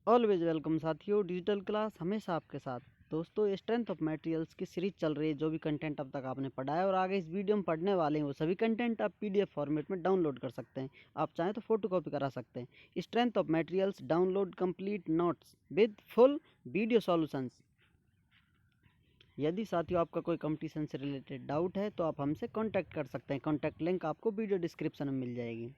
Always welcome साथियों, digital class हमेशा आपके साथ। दोस्तों, ये स्ट्रेंथ ऑफ मटेरियल्स की सीरीज चल रही है। जो भी कंटेंट अब तक आपने पढ़ा है और आगे इस वीडियो में पढ़ने वाले हैं, वो सभी कंटेंट आप पीडीएफ फॉर्मेट में डाउनलोड कर सकते हैं। आप चाहें तो फोटो कॉपी करा सकते हैं। Strength of materials download complete notes with full video solutions. यदि साथियों आपका कोई कंपटीशन से रिलेटेड डाउट है तो आप हमसे कॉन्टैक्ट कर सकते हैं। कॉन्टैक्ट लिंक आपको वीडियो डिस्क्रिप्शन में मिल जाएगी।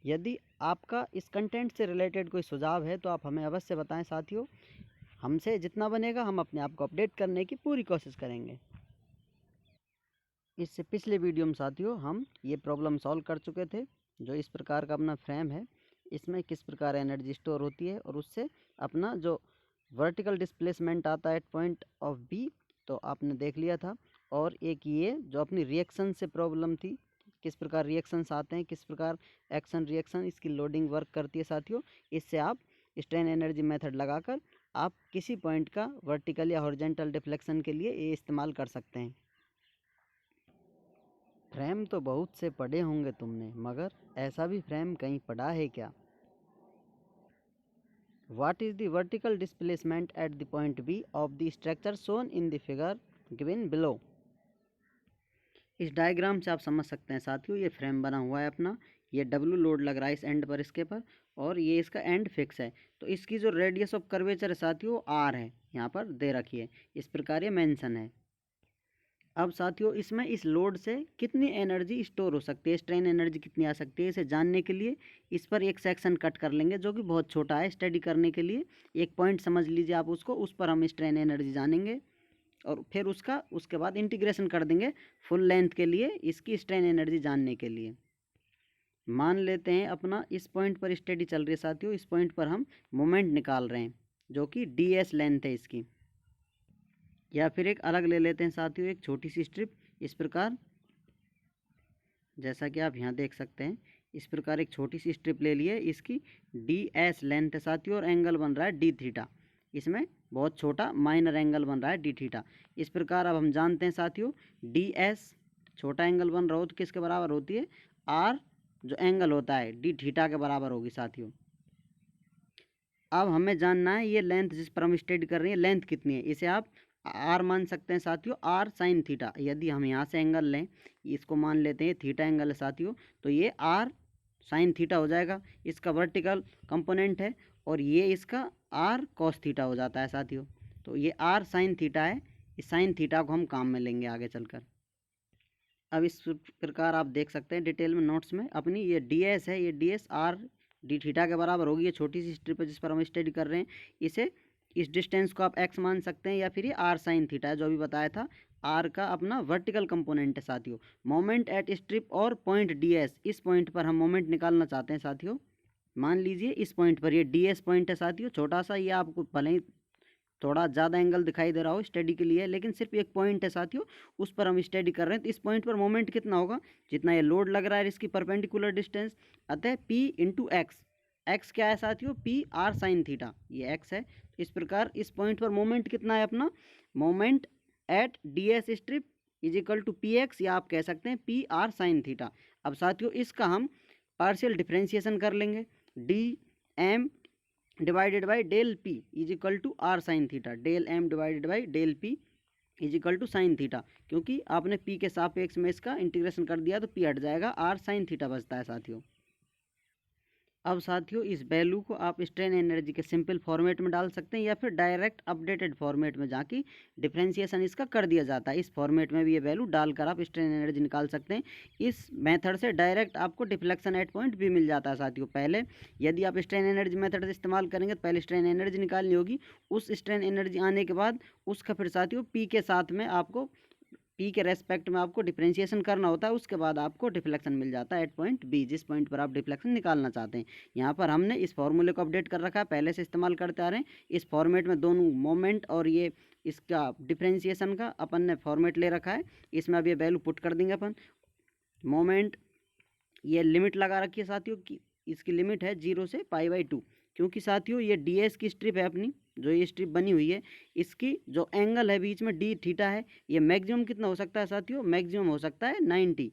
यदि आपका इस कंटेंट से रिलेटेड कोई सुझाव है तो आप हमें अवश्य बताएं साथियों। हमसे जितना बनेगा हम अपने आप को अपडेट करने की पूरी कोशिश करेंगे। इससे पिछले वीडियो में साथियों हम ये प्रॉब्लम सॉल्व कर चुके थे। जो इस प्रकार का अपना फ्रेम है, इसमें किस प्रकार एनर्जी स्टोर होती है और उससे अपना जो वर्टिकल डिस्प्लेसमेंट आता है एट पॉइंट ऑफ बी, तो आपने देख लिया था। और एक ये जो अपनी रिएक्शन से प्रॉब्लम थी, किस प्रकार रिएक्शंस आते हैं, किस प्रकार एक्शन रिएक्शन इसकी लोडिंग वर्क करती है साथियों। इससे आप स्ट्रेन एनर्जी मेथड लगाकर आप किसी पॉइंट का वर्टिकल या हॉरिजॉन्टल डिफ्लेक्शन के लिए ये इस्तेमाल कर सकते हैं। फ्रेम तो बहुत से पढ़े होंगे तुमने, मगर ऐसा भी फ्रेम कहीं पढ़ा है क्या? What is the vertical displacement at the point B of the structure shown in the figure given below? इस डायग्राम से आप समझ सकते हैं साथियों, ये फ्रेम बना हुआ है अपना। ये डब्ल्यू लोड लग रहा है इस एंड पर, इसके पर, और ये इसका एंड फिक्स है। तो इसकी जो रेडियस ऑफ कर्वेचर है साथियों, आर है, यहाँ पर दे रखी है, इस प्रकार ये मेंशन है। अब साथियों इसमें इस लोड से कितनी एनर्जी स्टोर हो सकती है, स्ट्रेन एनर्जी कितनी आ सकती है, इसे जानने के लिए इस पर एक सेक्शन कट कर लेंगे जो कि बहुत छोटा है। स्टडी करने के लिए एक पॉइंट समझ लीजिए आप उसको, उस पर हम स्ट्रेन एनर्जी जानेंगे और फिर उसके बाद इंटीग्रेशन कर देंगे फुल लेंथ के लिए इसकी स्ट्रेन एनर्जी जानने के लिए। मान लेते हैं अपना इस पॉइंट पर स्टडी चल रही है साथियों। इस पॉइंट पर हम मोमेंट निकाल रहे हैं जो कि डी एस लेंथ है इसकी। या फिर एक अलग ले लेते हैं साथियों, एक छोटी सी स्ट्रिप, इस प्रकार, जैसा कि आप यहाँ देख सकते हैं। इस प्रकार एक छोटी सी स्ट्रिप ले लिए, इसकी डी एस लेंथ है साथियों और एंगल बन रहा है डी थीटा। इसमें बहुत छोटा माइनर एंगल बन रहा है डी थीटा। इस प्रकार अब हम जानते हैं साथियों, डी एस छोटा एंगल बन रहा हो तो किसके बराबर होती है, आर जो एंगल होता है डी थीटा के बराबर होगी साथियों। अब हमें जानना है ये लेंथ जिस पर हम स्टडी कर रहे हैं लेंथ कितनी है। इसे आप आर मान सकते हैं साथियों, आर साइन थीटा। यदि हम यहाँ से एंगल लें, इसको मान लेते हैं थीटा एंगल है साथियों, तो ये आर साइन थीटा हो जाएगा। इसका वर्टिकल कंपोनेंट है और ये इसका आर कॉस थीटा हो जाता है साथियों। तो ये आर साइन थीटा है, इस साइन थीटा को हम काम में लेंगे आगे चलकर। अब इस प्रकार आप देख सकते हैं डिटेल में नोट्स में अपनी, ये डी एस है, ये D S R D theta के बराबर होगी। ये छोटी सी स्ट्रिप है जिस पर हम स्टडी कर रहे हैं। इसे इस डिस्टेंस को आप एक्स मान सकते हैं या फिर ये आर साइन थीटा है जो अभी बताया था। आर का अपना वर्टिकल कंपोनेंट है साथियों। मोमेंट एट स्ट्रिप और पॉइंट डी एस, इस पॉइंट पर हम मोमेंट निकालना चाहते हैं साथियों। मान लीजिए इस पॉइंट पर ये डी एस पॉइंट है साथियों, छोटा सा, ये आपको भले ही थोड़ा ज़्यादा एंगल दिखाई दे रहा हो स्टडी के लिए, लेकिन सिर्फ एक पॉइंट है साथियों, उस पर हम स्टडी कर रहे हैं। तो इस पॉइंट पर मोमेंट कितना होगा, जितना ये लोड लग रहा है इसकी परपेंडिकुलर डिस्टेंस, अतः पी इंटू एक्स। एक्स क्या है साथियों, पी आर साइन थीटा, ये एक्स है। इस प्रकार इस पॉइंट पर मोमेंट कितना है अपना, moment at D S strip is equal to P X, या आप कह सकते हैं पी आर साइन थीटा। अब साथियों इसका हम पार्शियल डिफ्रेंशिएशन कर लेंगे। D M divided by del P is equal to R sine theta, del M divided by del P is equal to sine theta. क्योंकि आपने पी के सापेक्ष में इसका इंटीग्रेशन कर दिया तो पी हट जाएगा, आर साइन थीटा बचता है साथियों। अब साथियों इस वैल्यू को आप स्ट्रेन एनर्जी के सिंपल फॉर्मेट में डाल सकते हैं या फिर डायरेक्ट अपडेटेड फॉर्मेट में, जहाँ की डिफ्रेंशिएशन इसका कर दिया जाता है। इस फॉर्मेट में भी ये वैल्यू डालकर आप स्ट्रेन एनर्जी निकाल सकते हैं। इस मेथड से डायरेक्ट आपको डिफ्लेक्शन एट पॉइंट भी मिल जाता है साथियों। पहले यदि आप स्ट्रेन एनर्जी मेथड से इस्तेमाल करेंगे तो पहले स्ट्रेन एनर्जी निकालनी होगी। उस स्ट्रेन एनर्जी आने के बाद उसका फिर साथियों पी के साथ में आपको, पी के रेस्पेक्ट में आपको डिफ्रेंशिएशन करना होता है। उसके बाद आपको डिफ्लेक्शन मिल जाता है एट पॉइंट बी, जिस पॉइंट पर आप डिफ्लेक्शन निकालना चाहते हैं। यहाँ पर हमने इस फॉर्मूले को अपडेट कर रखा है, पहले से इस्तेमाल करते आ रहे हैं। इस फॉर्मेट में दोनों मोमेंट और ये इसका डिफ्रेंशिएशन का अपन ने फॉर्मेट ले रखा है। इसमें अब ये वैल्यू पुट कर देंगे अपन। मोमेंट, ये लिमिट लगा रखी है साथियों की, इसकी लिमिट है 0 से π/2। क्योंकि साथियों ये डी एस की स्ट्रिप है अपनी, जो ये स्ट्रिप बनी हुई है, इसकी जो एंगल है बीच में डी थीटा है, ये मैक्सिमम कितना हो सकता है साथियों, मैक्सिमम हो सकता है 90।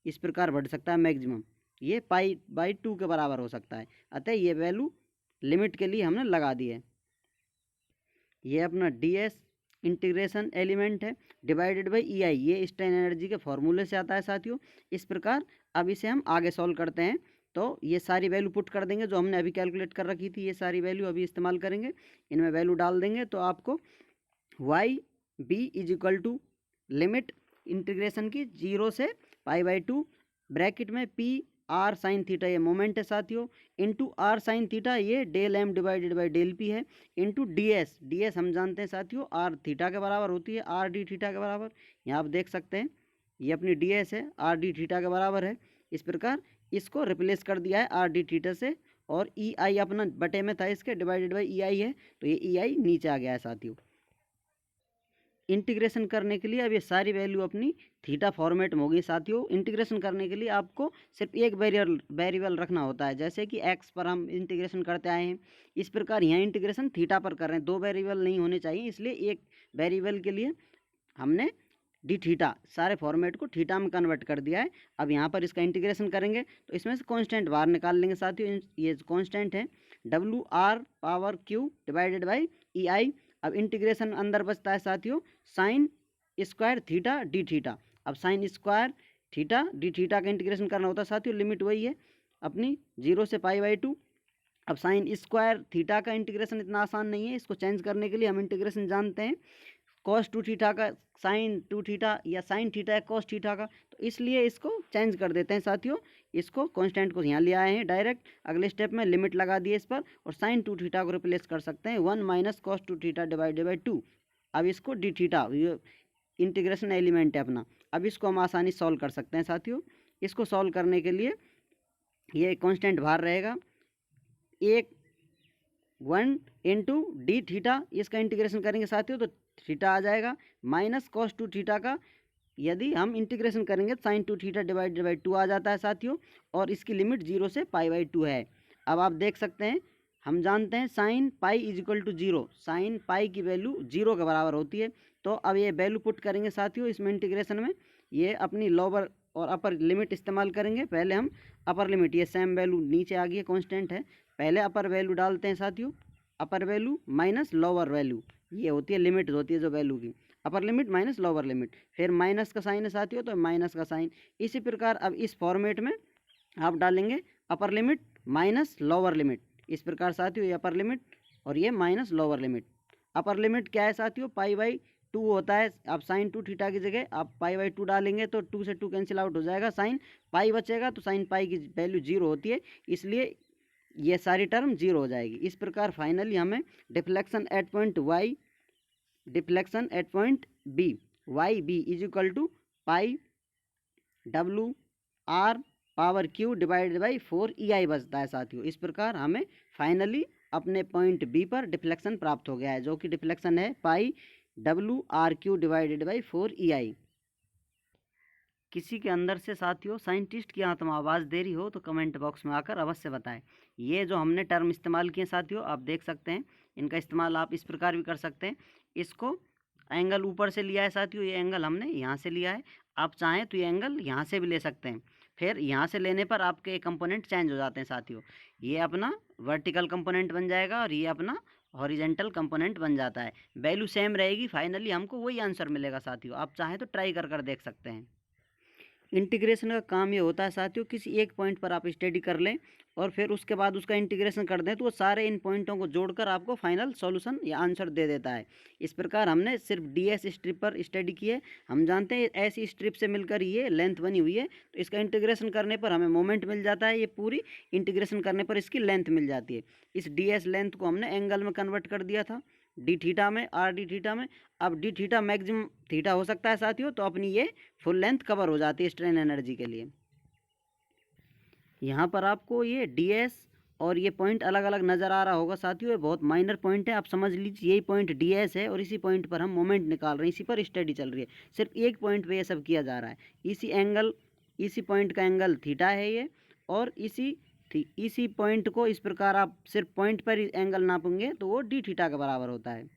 इस प्रकार बढ़ सकता है मैक्सिमम, ये π/2 के बराबर हो सकता है। अतः ये वैल्यू लिमिट के लिए हमने लगा दी है। ये अपना ds इंटीग्रेशन एलिमेंट है डिवाइडेड बाई ई आई, ये स्ट्रेन एनर्जी के फॉर्मूले से आता है साथियों। इस प्रकार अब इसे हम आगे सॉल्व करते हैं। तो ये सारी वैल्यू पुट कर देंगे जो हमने अभी कैलकुलेट कर रखी थी, ये सारी वैल्यू अभी इस्तेमाल करेंगे, इनमें वैल्यू डाल देंगे। तो आपको Y B is equal to limit integration की 0 से π/2 ब्रैकेट में पी आर साइन थीटा ये मोमेंट है साथियों, इंटू आर साइन थीटा ये del M divided by del P है, इंटू डी एस हम जानते हैं साथियों आर थीटा के बराबर होती है, आर डी थीटा के बराबर। यहाँ आप देख सकते हैं ये अपनी डी एस है, आर डी थीटा के बराबर है। इस प्रकार इसको रिप्लेस कर दिया है आर डी थीटा से, और ई आई अपना बटे में था इसके डिवाइडेड बाई ई आई है, तो ये ई आई नीचे आ गया है साथियों। इंटीग्रेशन करने के लिए अब ये सारी वैल्यू अपनी थीटा फॉर्मेट में होगी साथियों। इंटीग्रेशन करने के लिए आपको सिर्फ एक वेरिएबल रखना होता है, जैसे कि एक्स पर हम इंटीग्रेशन करते आए हैं, इस प्रकार यहाँ इंटीग्रेशन थीटा पर कर रहे हैं। दो वेरिएबल नहीं होने चाहिए, इसलिए एक वेरिएबल के लिए हमने डी थीटा सारे फॉर्मेट को थीटा में कन्वर्ट कर दिया है। अब यहाँ पर इसका इंटीग्रेशन करेंगे तो इसमें से कांस्टेंट बाहर निकाल लेंगे साथियों। ये कांस्टेंट है W R power Q divided by E I. अब इंटीग्रेशन अंदर बचता है साथियों sine square theta d theta. अब sine square theta d theta का इंटीग्रेशन करना होता है साथियों, लिमिट वही है अपनी 0 से π/2। अब साइन स्क्वायर थीटा का इंटीग्रेशन इतना आसान नहीं है, इसको चेंज करने के लिए हम इंटीग्रेशन जानते हैं कॉस 2 थीटा का साइन 2 थीटा या साइन थीटा है कॉस थीटा का, तो इसलिए इसको चेंज कर देते हैं साथियों। इसको कांस्टेंट को यहाँ ले आए हैं डायरेक्ट, अगले स्टेप में लिमिट लगा दिए इस पर, और साइन 2 थीटा को रिप्लेस कर सकते हैं 1 minus cos 2 theta divided by 2। अब इसको डी थीटा ये इंटीग्रेशन एलिमेंट है अपना, अब इसको हम आसानी सॉल्व कर सकते हैं साथियों। इसको सॉल्व करने के लिए ये कांस्टेंट बाहर रहेगा, 1 इंटू डी थीटा, इसका इंटीग्रेशन करेंगे साथियों तो थीटा आ जाएगा, माइनस कॉस 2 थीटा का यदि हम इंटीग्रेशन करेंगे तो साइन 2 थीटा डिवाइडेड बाई 2 आ जाता है साथियों, और इसकी लिमिट 0 से π/2 है। अब आप देख सकते हैं हम जानते हैं sine pi is equal to 0, sine pi की वैल्यू 0 के बराबर होती है। तो अब ये वैल्यू पुट करेंगे साथियों इसमें इंटीग्रेशन में, ये अपनी लोअर और अपर लिमिट इस्तेमाल करेंगे। पहले हम अपर लिमिट, ये सेम वैल्यू नीचे आ गई है कांस्टेंट है, पहले अपर वैल्यू डालते हैं साथियों, अपर वैल्यू माइनस लोअर वैल्यू, ये होती है लिमिट होती है जो वैल्यू की, upper limit minus lower limit, फिर माइनस का साइन है साथियों तो माइनस का साइन। इसी प्रकार अब इस फॉर्मेट में आप डालेंगे upper limit minus lower limit, इस प्रकार साथियों ये अपर लिमिट और ये minus lower limit. Upper limit क्या है साथियों π/2 होता है। अब साइन 2 थीटा की जगह आप π/2 डालेंगे तो 2 से 2 कैंसिल आउट हो जाएगा, साइन पाई बचेगा, तो साइन पाई की वैल्यू 0 होती है, इसलिए ये सारी टर्म 0 हो जाएगी। इस प्रकार फाइनली हमें deflection at point Y, deflection at point B Y B is equal to π/w/r power Q divided by 4 बचता है साथियों। इस प्रकार हमें फाइनली अपने पॉइंट बी पर डिफ्लेक्शन प्राप्त हो गया है, जो कि डिफ्लेक्शन है π/w/r³ डिवाइडेड बाई 4 किसी के अंदर से साथियों साइंटिस्ट की आत्मा आवाज़ दे रही हो तो कमेंट बॉक्स में आकर अवश्य बताएं। ये जो हमने टर्म इस्तेमाल किए साथियों आप देख सकते हैं, इनका इस्तेमाल आप इस प्रकार भी कर सकते हैं। इसको एंगल ऊपर से लिया है साथियों, ये एंगल हमने यहाँ से लिया है, आप चाहें तो ये एंगल यहाँ से भी ले सकते हैं, फिर यहाँ से लेने पर आपके कंपोनेंट चेंज हो जाते हैं साथियों। ये अपना वर्टिकल कंपोनेंट बन जाएगा और ये अपना हॉरिजेंटल कंपोनेंट बन जाता है, वैल्यू सेम रहेगी, फाइनली हमको वही आंसर मिलेगा साथियों। आप चाहें तो ट्राई कर देख सकते हैं। इंटीग्रेशन का काम ये होता है साथियों, किसी एक पॉइंट पर आप स्टडी कर लें और फिर उसके बाद उसका इंटीग्रेशन कर दें तो वो सारे इन पॉइंटों को जोड़कर आपको फाइनल सॉल्यूशन या आंसर दे देता है। इस प्रकार हमने सिर्फ डीएस स्ट्रिप पर स्टडी की है, हम जानते हैं ऐसी स्ट्रिप से मिलकर ये लेंथ बनी हुई है, तो इसका इंटीग्रेशन करने पर हमें मोमेंट मिल जाता है, ये पूरी इंटीग्रेशन करने पर इसकी लेंथ मिल जाती है। इस डीएस लेंथ को हमने एंगल में कन्वर्ट कर दिया था डी थीटा में, आर डी थीटा में। अब डी थीटा मैक्सिमम थीटा हो सकता है साथियों, तो अपनी ये फुल लेंथ कवर हो जाती है स्ट्रेन एनर्जी के लिए। यहाँ पर आपको ये डीएस और ये पॉइंट अलग अलग नज़र आ रहा होगा साथियों, ये बहुत माइनर पॉइंट है, आप समझ लीजिए यही पॉइंट डीएस है और इसी पॉइंट पर हम मोमेंट निकाल रहे हैं, इसी पर स्टडी चल रही है, सिर्फ एक पॉइंट पे ये सब किया जा रहा है। इसी पॉइंट का एंगल थीटा है ये, और इसी पॉइंट को इस प्रकार आप सिर्फ पॉइंट पर ही एंगल नापेंगे तो वो डी थीटा के बराबर होता है।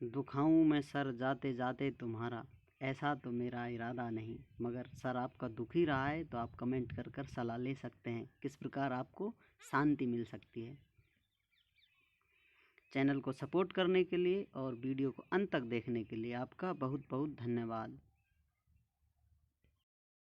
दुखाऊं मैं सर जाते जाते तुम्हारा, ऐसा तो मेरा इरादा नहीं, मगर सर आपका दुख ही रहा है तो आप कमेंट कर सलाह ले सकते हैं किस प्रकार आपको शांति मिल सकती है। चैनल को सपोर्ट करने के लिए और वीडियो को अंत तक देखने के लिए आपका बहुत बहुत धन्यवाद।